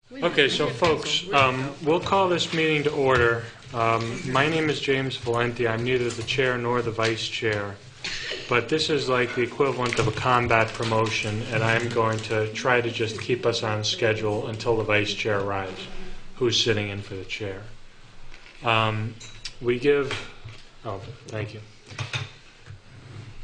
Okay, so folks, we'll call this meeting to order. My name is James Valenti. I'm neither the chair nor the vice chair, but this is like the equivalent of a combat promotion, and I'm going to try to just keep us on schedule until the vice chair arrives, who's sitting in for the chair. Thank you.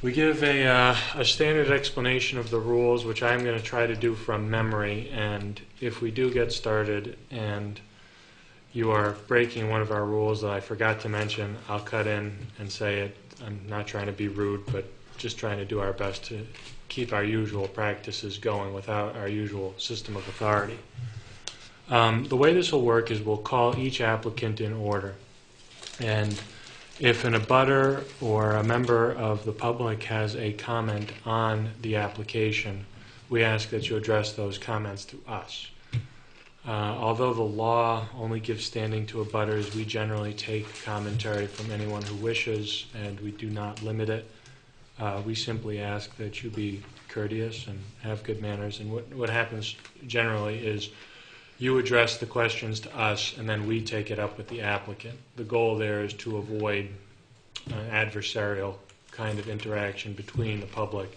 We give a standard explanation of the rules, which I'm going to try to do from memory, and if we do get started and you are breaking one of our rules that I forgot to mention, I'll cut in and say it. I'm not trying to be rude, but just trying to do our best to keep our usual practices going without our usual system of authority. The way this will work is we'll call each applicant in order, and if an abutter or a member of the public has a comment on the application, we ask that you address those comments to us. Although the law only gives standing to abutters, we generally take commentary from anyone who wishes, and we do not limit it. We simply ask that you be courteous and have good manners, and what happens generally is you address the questions to us, and then we take it up with the applicant. The goal there is to avoid an adversarial kind of interaction between the public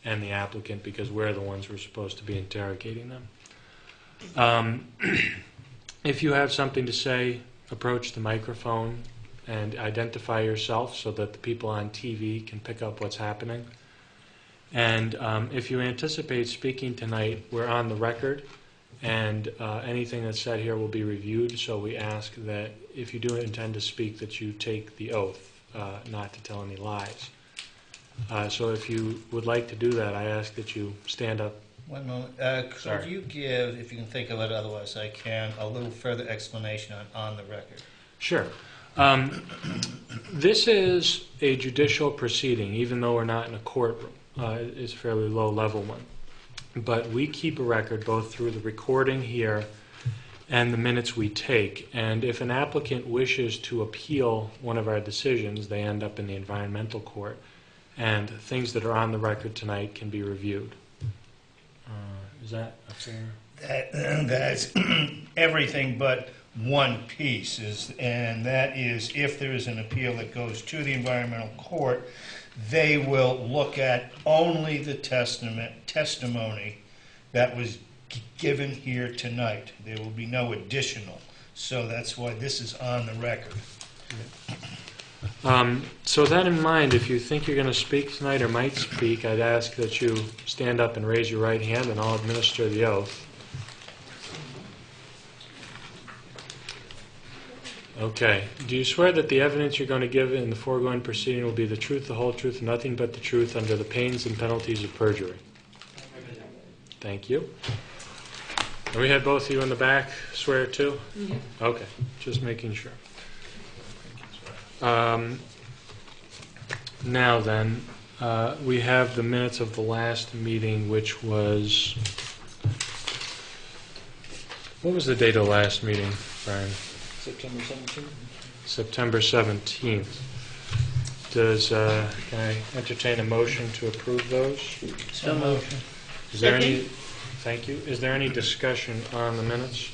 and the applicant, because we're the ones who are supposed to be interrogating them. If you have something to say, approach the microphone and identify yourself so that the people on TV can pick up what's happening. And if you anticipate speaking tonight, we're on the record, and anything that's said here will be reviewed, so we ask that if you do intend to speak, that you take the oath not to tell any lies. So if you would like to do that, I ask that you stand up. One moment. Could you give, if you can think of it, otherwise I can, a little further explanation on the record? Sure. This is a judicial proceeding, even though we're not in a courtroom. It's a fairly low-level one. But we keep a record both through the recording here and the minutes we take. And if an applicant wishes to appeal one of our decisions, they end up in the environmental court. And things that are on the record tonight can be reviewed. Is that a fair? That's everything but one piece, and that is if there is an appeal that goes to the environmental court, they will look at only the testimony that was given here tonight. There will be no additional. So that's why this is on the record. So that in mind, if you think you're going to speak tonight or might speak, I'd ask that you stand up and raise your right hand, and I'll administer the oath. Okay. Do you swear that the evidence you're going to give in the foregoing proceeding will be the truth, the whole truth, and nothing but the truth under the pains and penalties of perjury? Thank you. And we had both of you in the back swear too? Mm-hmm. Okay. Just making sure. Now then, we have the minutes of the last meeting, which was... What was the date of the last meeting, Brian? September 17th. September 17th. Can I entertain a motion to approve those? So motion. Is there any? Thank you. Is there any discussion on the minutes?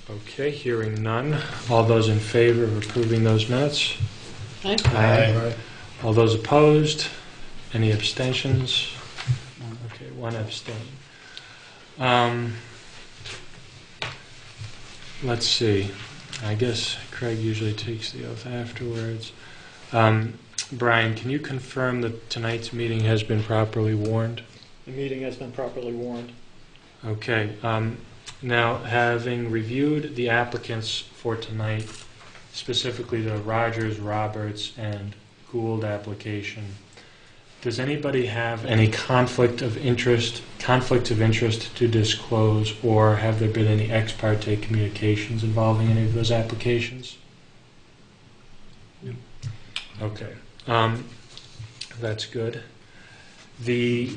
Okay, hearing none. All those in favor of approving those minutes? Aye. Aye. All those opposed? Any abstentions? Okay, one abstain. Let's see. I guess Craig usually takes the oath afterwards. Brian, can you confirm that tonight's meeting has been properly warned? The meeting has been properly warned. Okay. Now, having reviewed the applicants for tonight, specifically the Rogers, Roberts, and Gould application, does anybody have any conflict of interest to disclose, or have there been any ex parte communications involving any of those applications? No. Okay. That's good. Do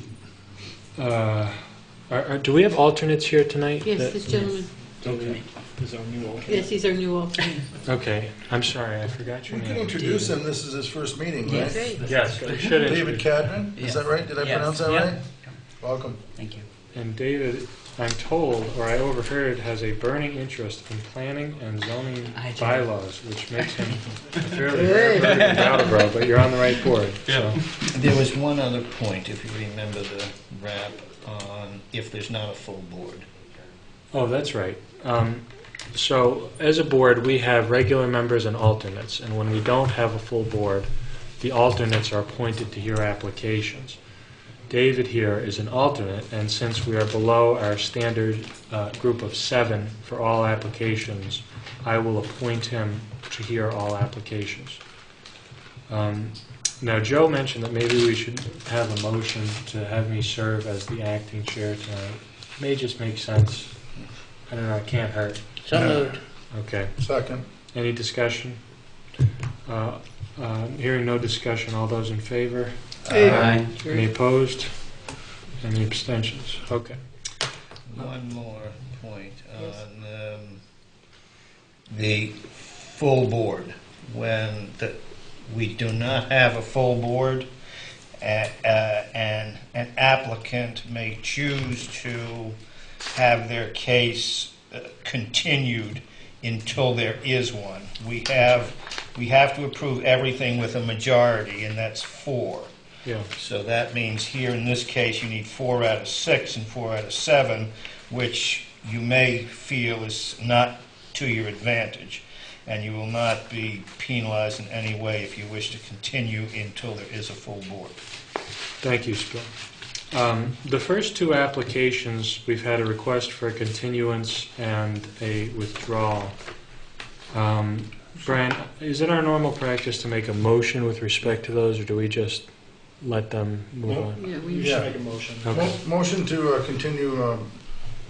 we have alternates here tonight? Yes, this gentleman. Okay. Is our new alternate. Yes, he's our new alternate. Okay. I'm sorry, I forgot your We name. can introduce him. This is his first meeting, right? Yes. Yes, we should David introduce. Cadman, is that right? Did I pronounce that right? Welcome. Thank you. And David, I'm told, or I overheard, has a burning interest in planning and zoning I do. bylaws, which makes him a fairly rare bird in Brattleboro, but you're on the right board. So. There was one other point, if you remember the wrap on if there's not a full board. Oh, that's right. So, as a board, we have regular members and alternates, and when we don't have a full board, the alternates are appointed to hear applications. David here is an alternate, and since we are below our standard group of 7 for all applications, I will appoint him to hear all applications. Now, Joe mentioned that maybe we should have a motion to have me serve as the acting chair tonight. May just make sense. I don't know, it can't hurt. So moved. Okay. Second. Any discussion? Hearing no discussion, all those in favor? Aye. Any opposed? Any abstentions? Okay. One more point on the full board. When we do not have a full board, and an applicant may choose to have their case continued until there is one. We have to approve everything with a majority, and that's 4. Yeah. So that means here in this case you need 4 out of 6 and 4 out of 7, which you may feel is not to your advantage, and you will not be penalized in any way if you wish to continue until there is a full board. Thank you, Spill. The first 2 applications, we've had a request for a continuance and a withdrawal. Brian, is it our normal practice to make a motion with respect to those, or do we just let them move No. on? You Yeah. should make a motion. Okay. Motion to continue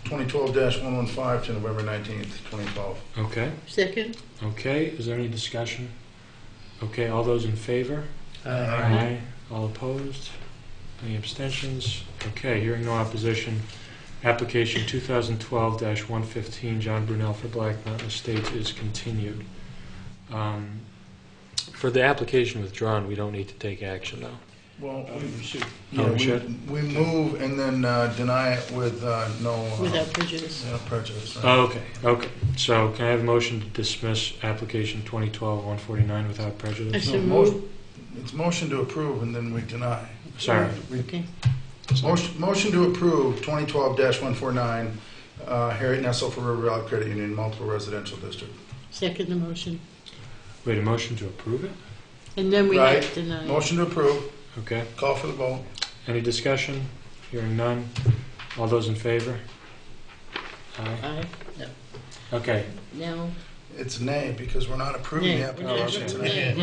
2012-115 to November 19th, 2012. Okay. Second? Okay. Is there any discussion? Okay. All those in favor? Aye. All opposed? Any abstentions? Okay. Hearing no opposition. Application 2012-115, John Brunel for Black Mountain Estates is continued. For the application withdrawn, we don't need to take action, though. Well, You should. Oh, we should? we move and then deny it with no Without prejudice. prejudice. right? Oh, okay. Okay. So can I have a motion to dismiss application 2012-149 without I prejudice? so No, moved. It's motion to approve and then we deny. Sorry. Okay. Motion to approve 2012-149, Harriet Nessel for River Valley Credit Union, multiple residential district. Second the motion. Wait, a motion to approve it? And then we Right. have to deny. Motion to approve. Okay. Call for the vote. Any discussion? Hearing none. All those in favor? Aye. Aye. No. Okay. Now. It's nay because we're not approving the application tonight.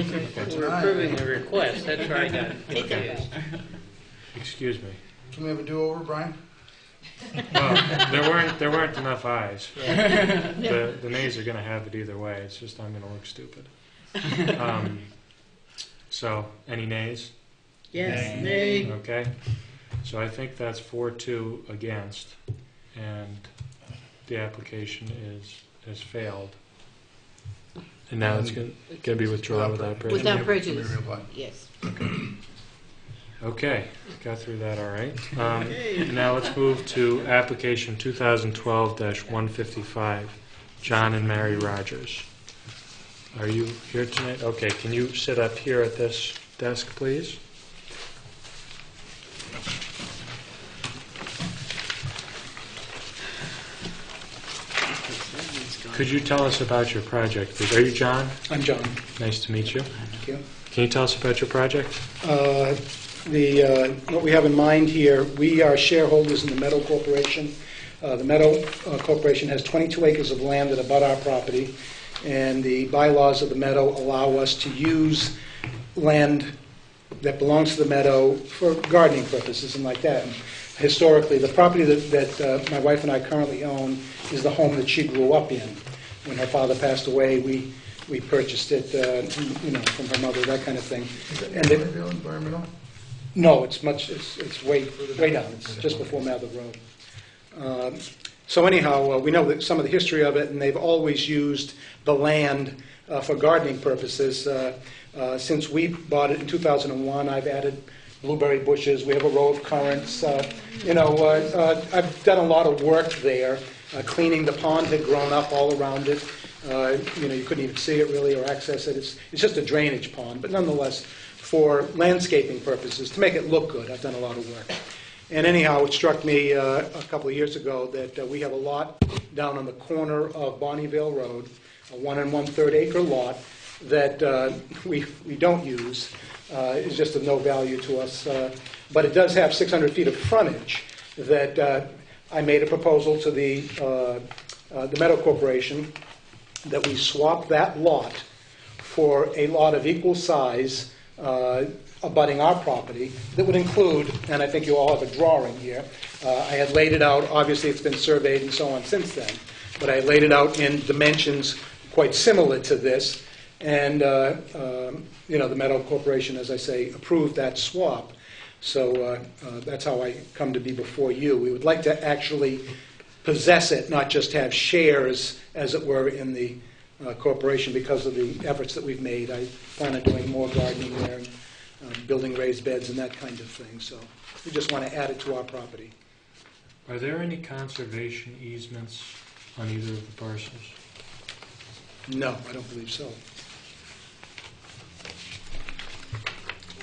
We're approving the request. That's where I got Take it. confused. Excuse me. Can we have a do-over, Brian? Well, there weren't enough ayes. The nays are going to have it either way. It's just I'm going to look stupid. So, any nays? Yes. Nay. Okay. So I think that's 4-2 against, and the application has failed. And now it's going to be withdrawn without prejudice. Without Let me prejudice. reapply. Yes. Okay, got through that all right. Now let's move to application 2012-155, John and Mary Rogers. Are you here tonight? Okay, can you sit up here at this desk, please? Could you tell us about your project, please? Are you John? I'm John. Nice to meet you. Thank you. Can you tell us about your project? What we have in mind here, we are shareholders in the Meadow Corporation. The Meadow Corporation has 22 acres of land that abut our property, and the bylaws of the Meadow allow us to use land that belongs to the Meadow for gardening purposes and like that. And historically, the property that my wife and I currently own is the home that she grew up in. When her father passed away, we purchased it, from her mother, that kind of thing. And environmental? No, it's way down. It's just before Mather Road. So anyhow, we know that some of the history of it, and they've always used the land for gardening purposes. Since we bought it in 2001, I've added blueberry bushes, we have a row of currants. I've done a lot of work there. Cleaning the pond had grown up all around it. You couldn't even see it really or access it. It's just a drainage pond, but nonetheless, for landscaping purposes, to make it look good, I've done a lot of work. And anyhow, it struck me a couple of years ago that we have a lot down on the corner of Bonneville Road, a 1 1/3 acre lot that we don't use. It's just of no value to us. But it does have 600 feet of frontage that I made a proposal to the Meadow Corporation that we swap that lot for a lot of equal size abutting our property that would include, and I think you all have a drawing here, I had laid it out, obviously it's been surveyed and so on since then, but I laid it out in dimensions quite similar to this, and the Meadow Corporation, as I say, approved that swap. So that's how I come to be before you. We would like to actually possess it, not just have shares, as it were, in the corporation because of the efforts that we've made. I plan on doing more gardening there and building raised beds and that kind of thing. So we just want to add it to our property. Are there any conservation easements on either of the parcels? No, I don't believe so.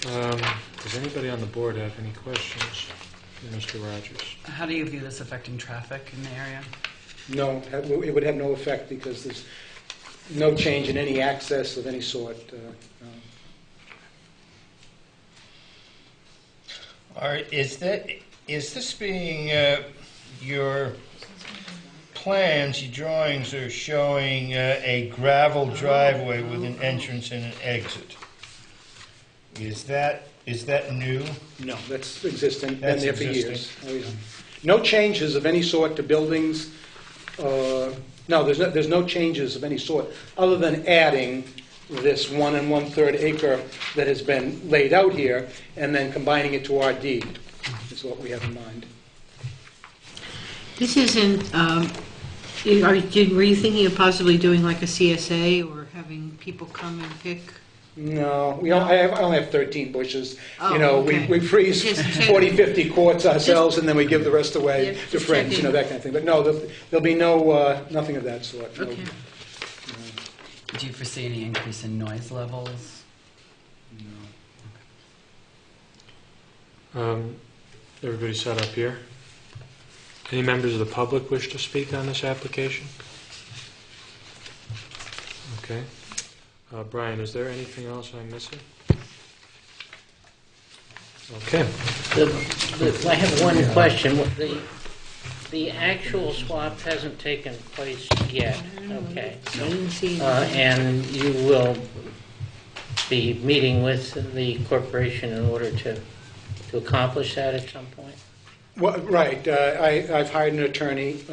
Does anybody on the board have any questions for Mr. Rogers? How do you view this affecting traffic in the area? No, it would have no effect because there's no change in any access of any sort. All right, is this being, your plans, your drawings are showing a gravel driveway with an entrance and an exit? Is that new? No, that's existing, been That's there for existing. years. Oh, yeah. No changes of any sort to buildings. No, there's no changes of any sort, other than adding this 1 1/3 acre that has been laid out here, and then combining it to our deed, is what we have in mind. This isn't, were you thinking of possibly doing like a CSA or having people come and pick? No, I only have 13 bushes. Oh, okay. We freeze Just check. 40, 50 quarts ourselves, and then we give the rest away Yeah, to just friends, checking. that kind of thing. But no, there'll be nothing of that sort. No. Okay. Do you foresee any increase in noise levels? Everybody set up here? Any members of the public wish to speak on this application? Okay. Brian, is there anything else I'm missing? Okay. I have one question. The actual swap hasn't taken place yet, okay? And you will be meeting with the corporation in order to accomplish that at some point? Well, right. I've hired an attorney.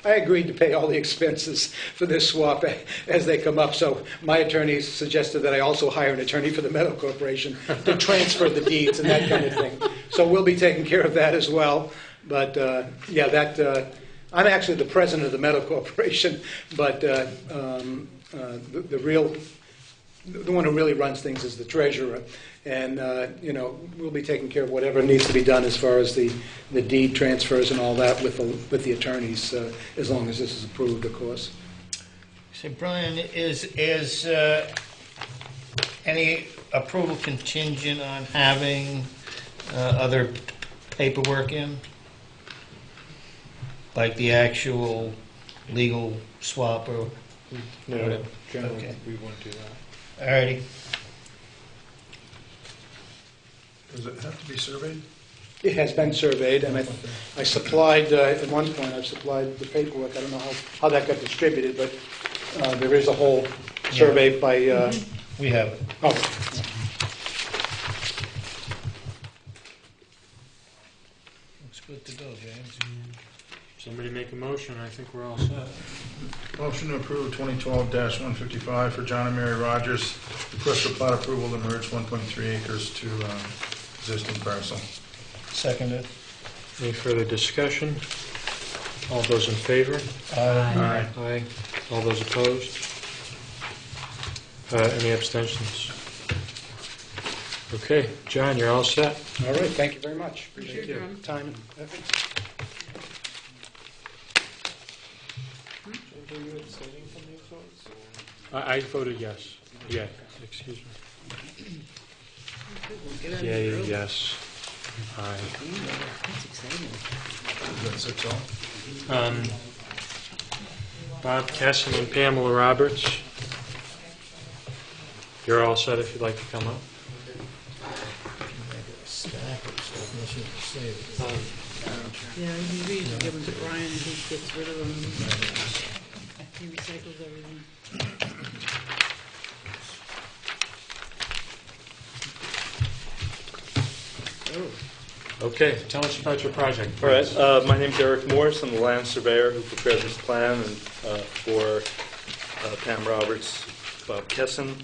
I agreed to pay all the expenses for this swap as they come up. So my attorney suggested that I also hire an attorney for the Meadow Corporation to transfer the deeds and that kind of thing. So we'll be taking care of that as well. But I'm actually the president of the Meadow Corporation, but the one who really runs things is the treasurer. And, we'll be taking care of whatever needs to be done as far as the deed transfers and all that with the attorneys, as long as this is approved, of course. Say, Brian, is any approval contingent on having other paperwork in? Like the actual legal swap or No, whatever? generally, Okay. we wouldn't do that. All righty. Does it have to be surveyed? It has been surveyed, and I supplied, at one point, I've supplied the paperwork. I don't know how that got distributed, but there is a whole survey by... We have it. Oh, Looks good to go, James. Somebody make a motion. I think we're all set. Motion to approve 2012-155 for John and Mary Rogers. Request for plat approval to merge 1.3 acres to existing parcel. Seconded. Any further discussion? All those in favor? Aye. Aye. All those opposed? Any abstentions? Okay, John, you're all set. All right, thank you very much. Appreciate Thank you. your time and effort. Are you abstaining from these votes? I voted yes. Yeah, excuse me. Yay, yes. Aye. That's exciting. Is that 6-all? Bob Kessin and Pamela Roberts. You're all set if you'd like to come up. Yeah, he usually give them to Brian, and he gets rid of them. He recycles everything. Okay, tell us about your project, All right, please. my name's Eric Morris. I'm the land surveyor who prepared this plan and for Pam Roberts, Bob Kessin.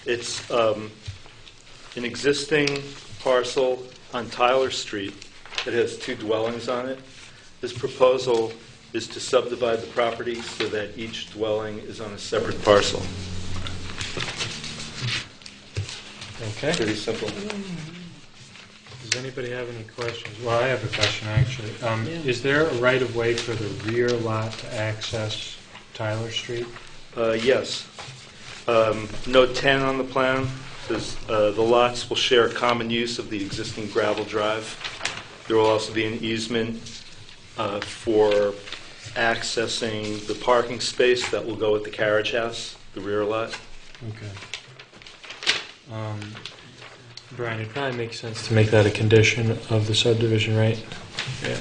It's an existing parcel on Tyler Street that has 2 dwellings on it. This proposal is to subdivide the property so that each dwelling is on a separate parcel. Okay. Pretty simple. Does anybody have any questions? Well, I have a question, actually. Is there a right-of-way for the rear lot to access Tyler Street? Yes. Note 10 on the plan says the lots will share common use of the existing gravel drive. There will also be an easement for accessing the parking space that will go with the carriage house, the rear lot. Okay. Brian, it probably makes sense to make that a condition of the subdivision, right? Yeah.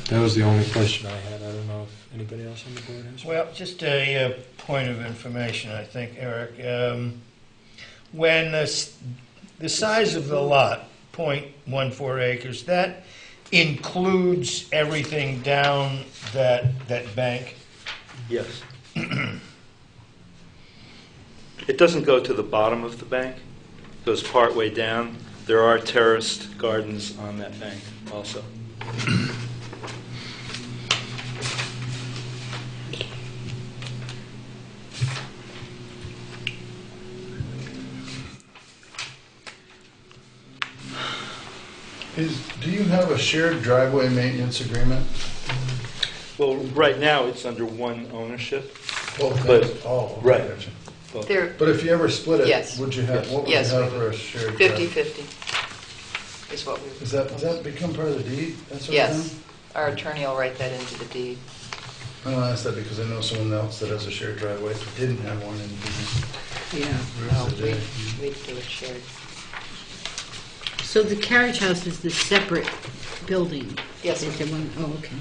That was the only question I had. I don't know if anybody else on the board has. Well, just a point of information, I think, Eric. When the size of the lot, 0.14 acres, that includes everything down that bank? Yes. It doesn't go to the bottom of the bank. It goes partway down. There are terraced gardens on that bank also. Do you have a shared driveway maintenance agreement? Well, right now it's under one ownership. Both But- things? Oh, right. okay, gotcha. They're But if you ever split it, Yes. would you have, what would you Yes, we have for would. a shared driveway? 50/50 is what we. Does that become part of the deed? That sort of Yes, thing? our attorney will write that into the deed. I don't ask that because I know someone else that has a shared driveway that didn't have one in Yeah. No, the day. we do it shared. So the carriage house is the separate building? Yes. Is it one? Oh, okay.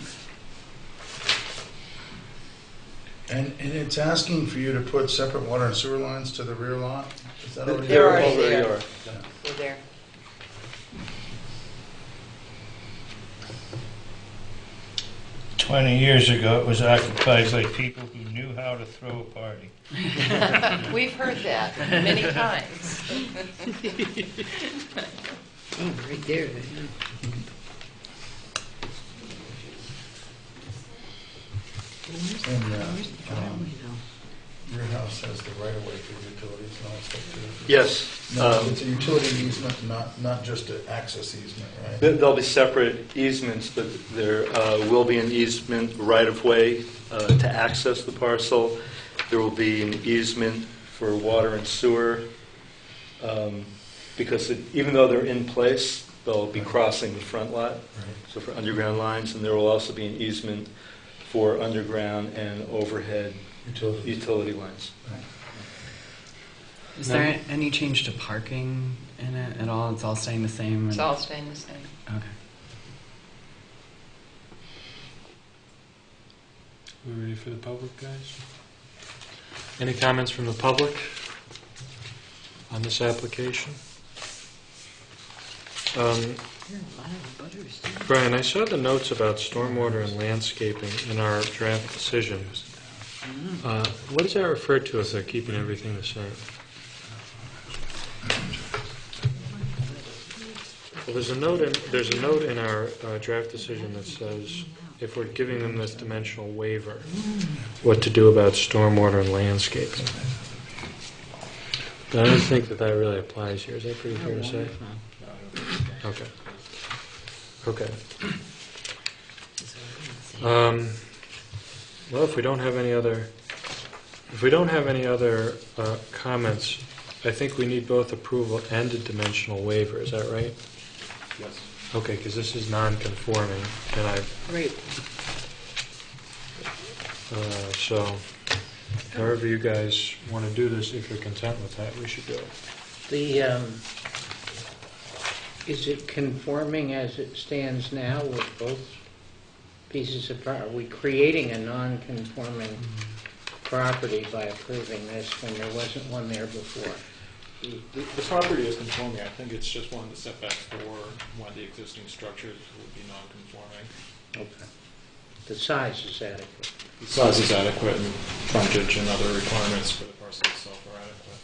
And it's asking for you to put separate water and sewer lines to the rear lot? Is that already? They're already already there. are. We're there. "20 years ago, it was occupied by people who knew how to throw a party." We've heard that many times. Oh, right there. And Where's the driveway though? your house has the right of way for utilities and all that stuff too? Yes. No, it's a utility easement, not just an access easement, right? There'll be separate easements, but there will be an easement right-of-way to access the parcel. There will be an easement for water and sewer, because even though they're in place, they'll be crossing the front lot, so for underground lines, and there will also be an easement for underground and overhead utility lines. Is there any change to parking in it at all? It's all staying the same? It's all staying the same. Okay. We ready for the public, guys? Any comments from the public on this application? There are a lot of butters too. Brian, I saw the notes about stormwater and landscaping in our draft decision. What does that refer to if they're keeping everything the same? Well, there's a note in our draft decision that says if we're giving them this dimensional waiver, what to do about stormwater and landscaping. But I don't think that really applies here. Is that pretty fair to say? Okay. Okay. Well, if we don't have any other comments, I think we need both approval and a dimensional waiver. Is that right? Yes. Okay, because this is non-conforming, and Great. so however you guys want to do this, if you're content with that, we should do it. Is it conforming as it stands now with both pieces of property? Are we creating a non-conforming property by approving this when there wasn't one there before? The property is conforming. I think it's just one of the setbacks for one of the existing structures would be non-conforming. Okay. The size is adequate. The size is adequate, and frontage and other requirements for the parcel itself are adequate.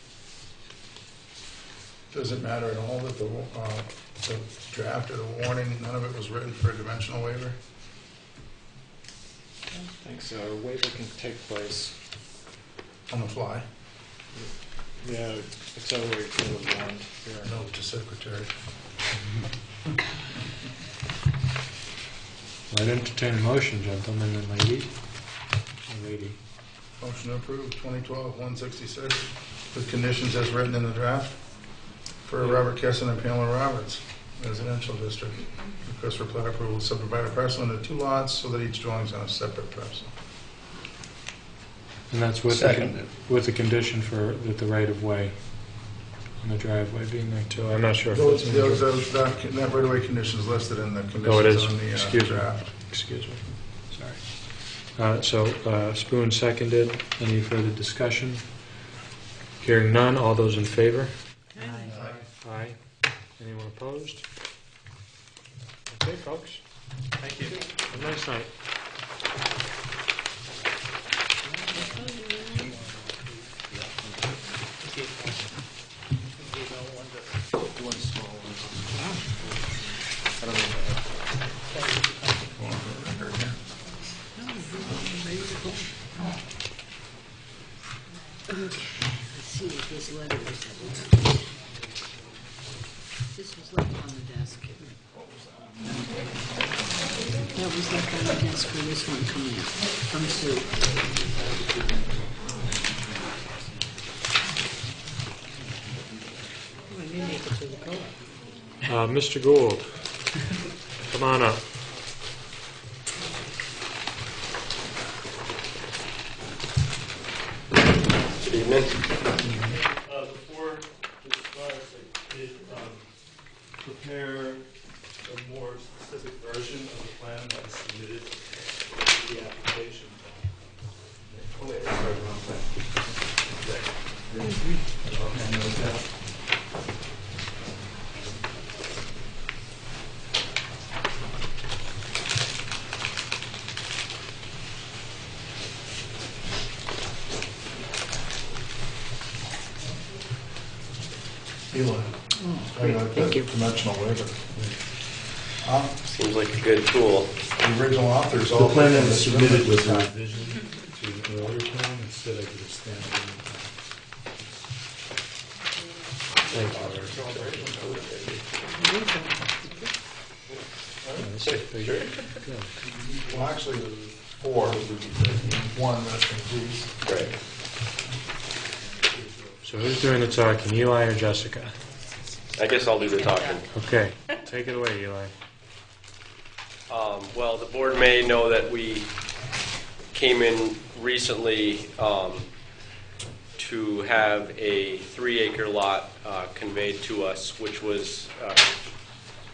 Does it matter at all that the draft or the warning, none of it was written for a dimensional waiver? I don't think so. A waiver can take place. On the fly? Yeah, accelerate to the bond. No, to secretary. I'd entertain a motion, gentlemen and ladies. Lady. Motion to approve 2012-166 with conditions as written in the draft for Robert Kesson and Pamela Roberts, residential district. Request for plat approval to subdivide a parcel into 2 lots so that each dwelling is on a separate parcel. And that's with the condition for that the right-of-way on the driveway being there too. I'm not sure if it's in That right-of-way condition is listed in the conditions Oh, it is. on the Excuse me. draft. Excuse me. Sorry. So Spoon seconded. Any further discussion? Hearing none. All those in favor? Aye. Anyone opposed? Okay, folks. Thank you. Have a nice night. Let's see what this letter is. This was left on the desk. That was left on the desk for this one coming up from Sue. Oh, I didn't make it to the co-op. Mr. Gould, come on up. Good evening. Before this starts, I did prepare a more specific version of the plan that was submitted to the application. Oh, wait, sorry, wrong plan. Eli. Thank you. Dimensional waiver. Seems like a good tool. The original authors The all. plan that was submitted was a revision to the earlier plan, instead I could have stamped it. Thank you. Well, actually, there's 4. One that's confused. Great. So who's doing the talking, Eli or Jessica? I guess I'll do the talking. Okay, take it away, Eli. Well, the board may know that we came in recently to have a 3-acre lot conveyed to us, which was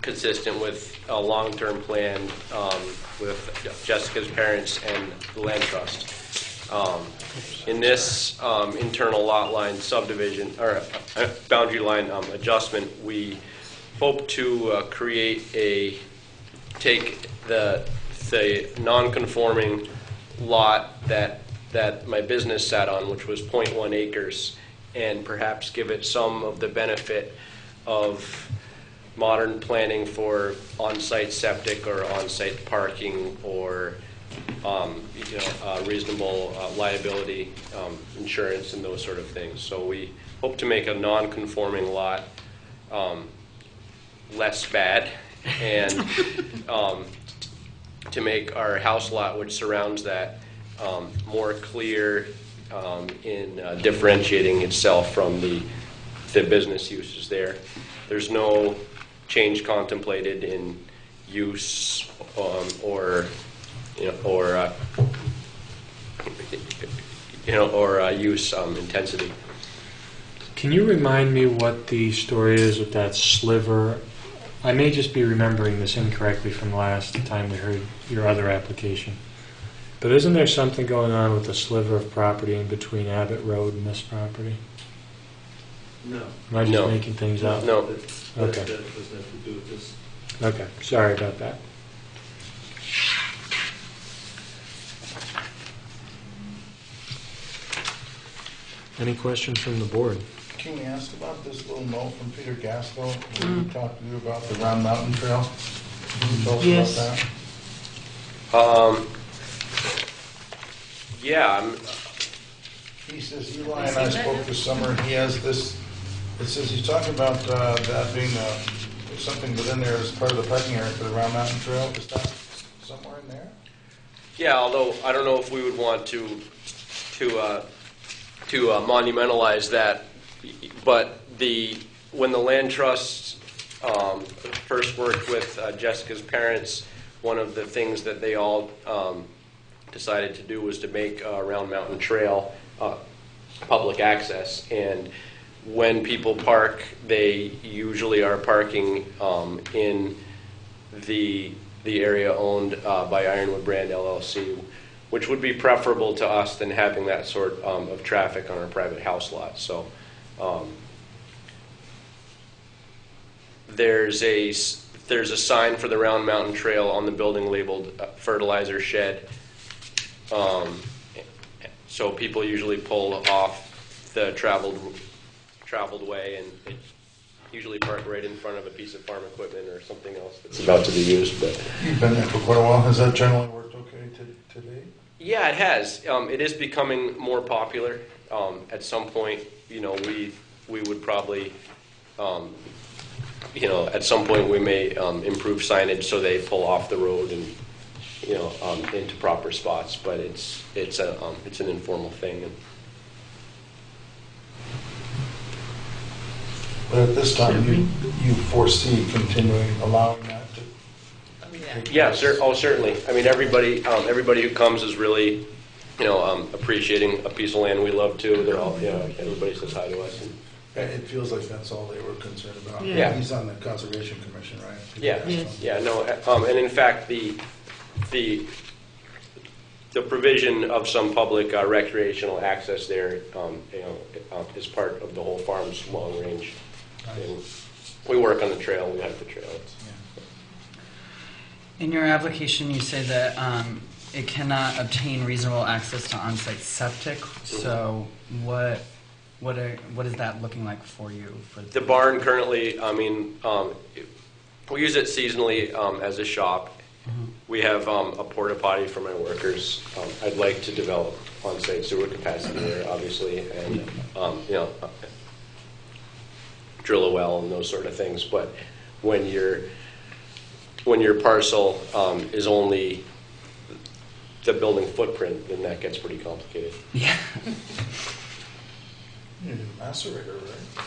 consistent with a long-term plan with Jessica's parents and the land trust. In this internal lot line subdivision, or boundary line adjustment, we hope to take the non-conforming lot that my business sat on, which was 0.1 acres, and perhaps give it some of the benefit of modern planning for on-site septic or on-site parking or reasonable liability insurance and those sort of things. So we hope to make a non-conforming lot less bad, and to make our house lot, which surrounds that, more clear in differentiating itself from the business uses there. There's no change contemplated in use or use intensity. Can you remind me what the story is with that sliver? I may just be remembering this incorrectly from last time we heard your other application. But isn't there something going on with the sliver of property in between Abbott Road and this property? No. Am I just No. making things up? No. Okay. That has nothing to do with this. Okay, sorry about that. Any questions from the board? Can we ask about this little note from Peter Gasco, where he talked to you about the Round Mountain Trail? Can you tell us Yes. about that? Yeah, He says, Eli and I spoke this summer, he has this, it says he's talking about that being something within there as part of the parking area for the Round Mountain Trail. Is that somewhere in there? yeah. Although I don't know if we would want to monumentalize that, but when the land trust first worked with Jessica's parents, one of the things that they all decided to do was to make Round Mountain Trail public access. And when people park, they usually are parking in the area owned by Ironwood Brand LLC, which would be preferable to us than having that sort of traffic on our private house lot. So there's a sign for the Round Mountain Trail on the building labeled fertilizer shed. So people usually pull off the traveled way and usually park right in front of a piece of farm equipment or something else that's about to be used. But You've been there for quite a while. Has that generally worked okay today? yeah, it has. It is becoming more popular. At some point, we would probably, at some point we may improve signage so they pull off the road and into proper spots. But it's an informal thing. And But at this time, you foresee continuing, allowing that to take yeah, place? certainly. I mean, everybody who comes is really, appreciating a piece of land we love too. They're all, everybody says hi to us. And it feels like that's all they were concerned about. Yeah. He's on the Conservation Commission, right? Yeah, Yes. yeah, no, and in fact, the provision of some public recreational access there, is part of the whole farm's long range. And we work on the trail. We have the trail. In your application, you say that it cannot obtain reasonable access to on-site septic. So what is that looking like for you? The barn currently, we use it seasonally as a shop. We have a porta potty for my workers. I'd like to develop on-site sewer capacity there, obviously, and drill a well and those sort of things. But when your parcel is only the building footprint, then that gets pretty complicated. Yeah. You're a macerator, right?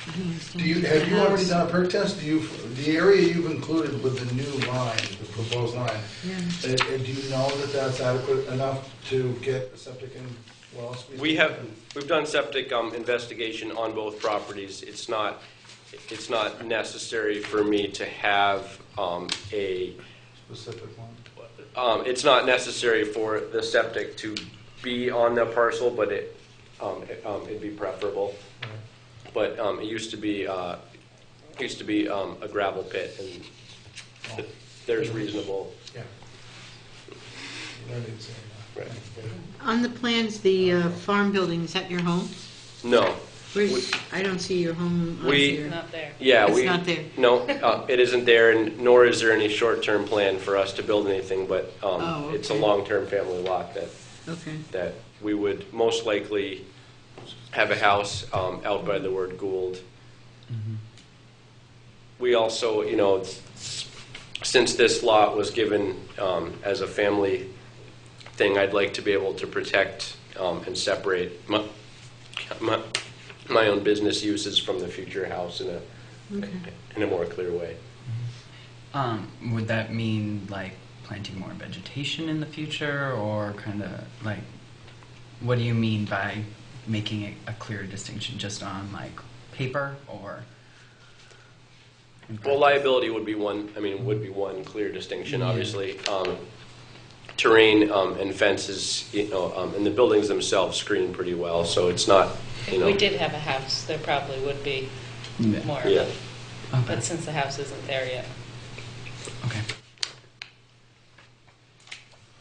Have you already done a perk test? The area you've included with the new line, the proposed line, do you know that that's adequate enough to get a septic in wells? We've done septic investigation on both properties. It's not necessary for me to have a Specific one? it's not necessary for the septic to be on the parcel, but it'd be preferable. But it used to be a gravel pit, and there's reasonable. Yeah. You don't need to say that. Right. On the plans, the farm building, is that your home? No, I don't see your home on We- here. Not there. Yeah, It's we, not there. no, it isn't there, and nor is there any short-term plan for us to build anything, but Oh, it's a okay. long-term family lot Okay. that we would most likely have a house out by the word Gould. We also, since this lot was given as a family thing, I'd like to be able to protect and separate my own business uses from the future house in a more clear way. Would that mean like planting more vegetation in the future, or kind of like, what do you mean by making a clear distinction, just on like paper or? in Well, practice? liability would be one clear distinction, obviously. Terrain and fences, and the buildings themselves screen pretty well, so it's not, If we did have a house, there probably would be Yeah. more of Yeah. it. Okay. But since the house isn't there yet. Okay.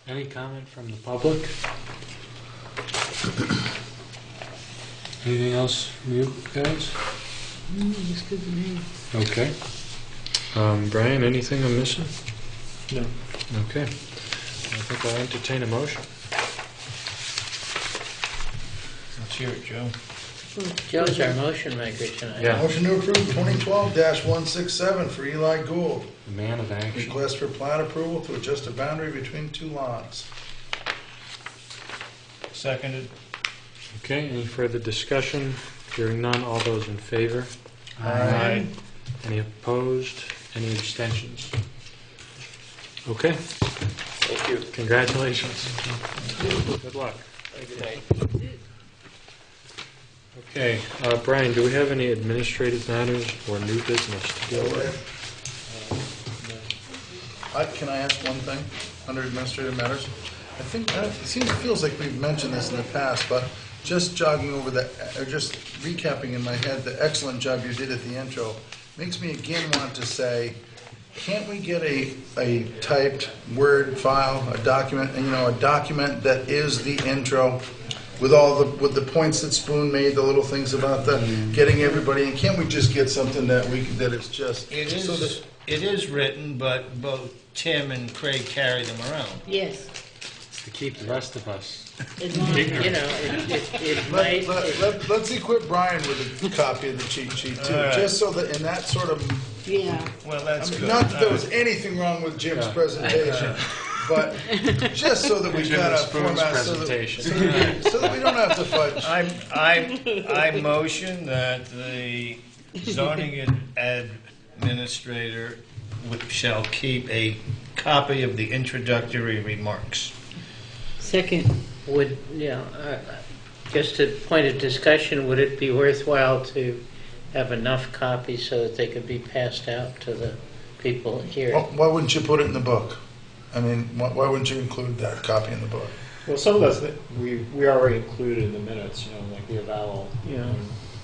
Any comment from the public? Anything else from you guys? It's good to me. Okay. Brian, anything I'm missing? No. Okay. I think I'll entertain a motion. Let's hear it, Joe. Joe's our motion maker tonight. Yeah. Motion to approve 2012-167 for Eli Gould. The man of action. Request for plat approval to adjust a boundary between two lots. Seconded. Okay, any further discussion? Hearing none, all those in favor? Aye. Any opposed? Any abstentions? Okay, Thank you. congratulations. Good luck. Good night. Okay, Brian, do we have any administrative matters or new business to deal with? Can I ask one thing under administrative matters? I think, feels like we've mentioned this in the past, but just jogging over or just recapping in my head the excellent job you did at the intro, makes me again want to say, can't we get a typed Word file, a document, a document that is the intro with with the points that Spoon made, the little things about getting everybody, and can't we just get something that is just It so that it is written, but both Tim and Craig carry them around. Yes. It's to keep the rest of us. It might, let's equip Brian with a copy of the cheat sheet too, All right. just so that in that sort of, Yeah. Well, that's good. not that there was anything wrong with Jim's Yeah. presentation, but just so that we've Jim got a Spoon's format presentation. so that we don't have to fudge. I motion that the zoning administrator shall keep a copy of the introductory remarks. Second. just a point of discussion, would it be worthwhile to have enough copies so that they could be passed out to the people here? Why wouldn't you put it in the book? I mean, why wouldn't you include that copy in the book? Well, some of those we already included in the minutes, like the avowal. Yeah.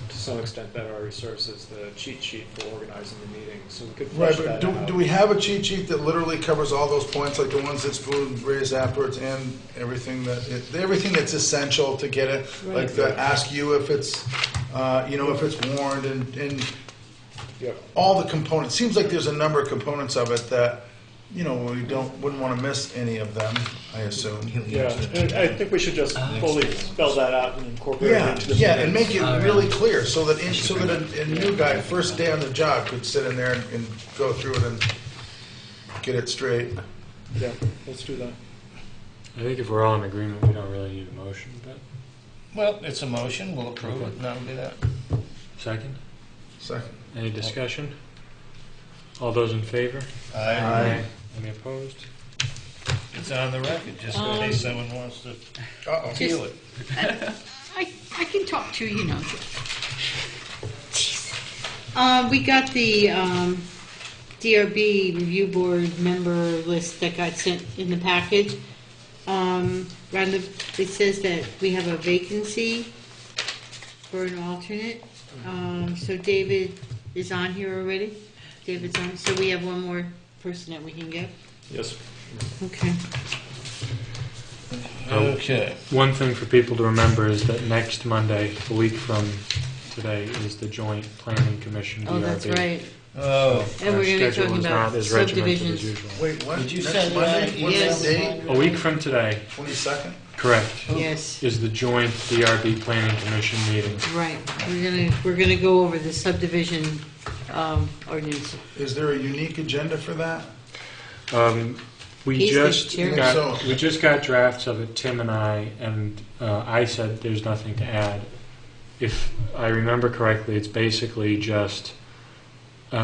To some extent, that already serves as the cheat sheet for organizing the meeting, so we could Right, flesh but that out. do we have a cheat sheet that literally covers all those points, like the ones that Spoon raised afterwards, and everything that's essential to get it? Like ask you if it's, if it's warned and Yep. all the components. Seems like there's a number of components of it that, we wouldn't want to miss any of them, I assume. Yeah, and I think we should just fully spell that out and incorporate it into the Yeah, and minutes. make it really clear so that a new guy, first day on the job, could sit in there and go through it and get it straight. Yeah, let's do that. I think if we're all in agreement, we don't really need a motion, but Well, it's a motion, we'll approve it, and that'll be that. second? Second. Any discussion? All those in favor? Aye. Any opposed? It's on the record, just in case someone wants to feel it. I can talk to you, we got the DRB review board member list that got sent in the package. It says that we have a vacancy for an alternate. So David is on here already. David's on, so we have one more person that we can get. Yes. Okay. Okay. One thing for people to remember is that next Monday, a week from today is the joint planning commission DRB. Oh, that's right. Oh, And Our we're gonna be schedule talking is about not as regimented as subdivisions. usual. Wait, when? Did you Next send Monday? that? What's Yes. that date? A week from today, 22nd? correct, Yes, is the joint DRB planning commission meeting. right. We're gonna go over the subdivision ordinance. Is there a unique agenda for that? We He's the just chairman. got drafts of it, Tim and I said there's nothing to add. If I remember correctly, it's basically just going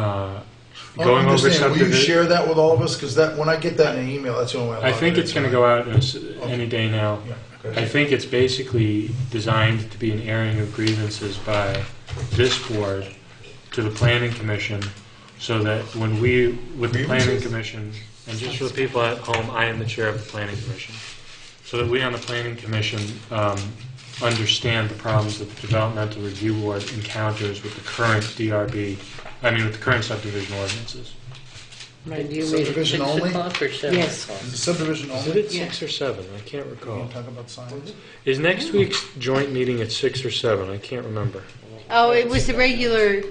over Will you subdivision. share that with all of us? Because that, when I get that in an email, that's the only way I I log think it it's into going to my- go out any day now. Yeah, I okay. think it's basically designed to be an airing of grievances by this board to the planning commission, so that when we, with the planning Grievances? commission, and just for the people at home, I am the chair of the planning commission, so that we on the planning commission understand the problems that the developmental review board encounters with the current with the current subdivision ordinances. And do you meet at Subdivision 6 only? o'clock or 7 Yes. o'clock? Is it subdivision Is only? it at 6 or 7? I can't We recall. can talk about signs. Is next week's joint meeting at 6 or 7? I can't remember. Oh, it was the regular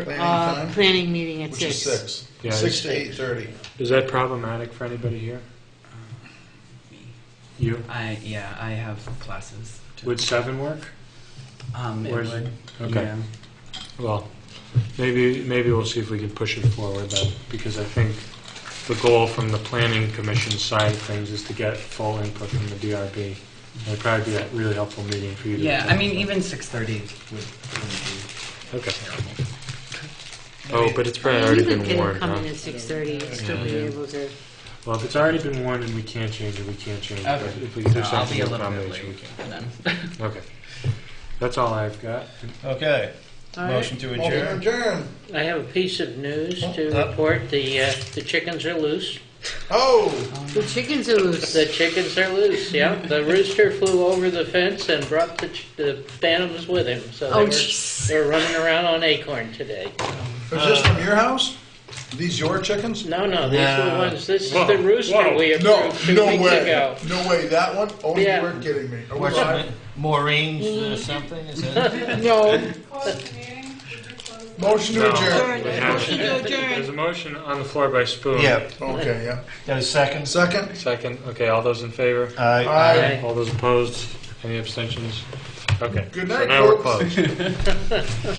Planning time? planning meeting at Which is 6. 6. Yeah, 6 to 8:30. Is that problematic for anybody here? Me. You? I have classes. Would 7 work? It Where's- would. okay. Yeah. Well, maybe we'll see if we can push it forward then, because I think the goal from the planning commission side of things is to get full input from the DRB. It'd probably be a really helpful meeting for you to Yeah, attend. I mean, even 6:30 wouldn't be Okay. terrible. Oh, but it's probably You already could been get warned, it come huh? in at 6:30 and still be Yeah. able to. Well, if it's already been warned and we can't change it, we can't change it. Okay. But if we can do So I'll something be a with little bit combination, we late can. then. Okay. That's all I've got. okay. All right. Motion to Motion adjourn. adjourn. I have a piece of news to Oh, report. The chickens are loose. Oh! The chickens are loose. The chickens are loose, yeah. The rooster flew over the fence and brought the bantams with him. So Oh, they jeez. were running around on Acorn today. Is this from your house? These your chickens? No, these were ones. This is Whoa, the rooster whoa. we No, approved 2 no weeks way. ago. No way. That one? Oh, Yeah. you weren't kidding me. Are we What's live? it? Maureen's something, is it? No. Motion to No. adjourn. We have- Motion to adjourn. There's a motion on the floor by Spoon. Yeah. Okay, yeah. Got a second? Second? Second. Okay, all those in favor? Aye. Aye. All those opposed? Any abstentions? Okay. Good So night, now we're folks. closed.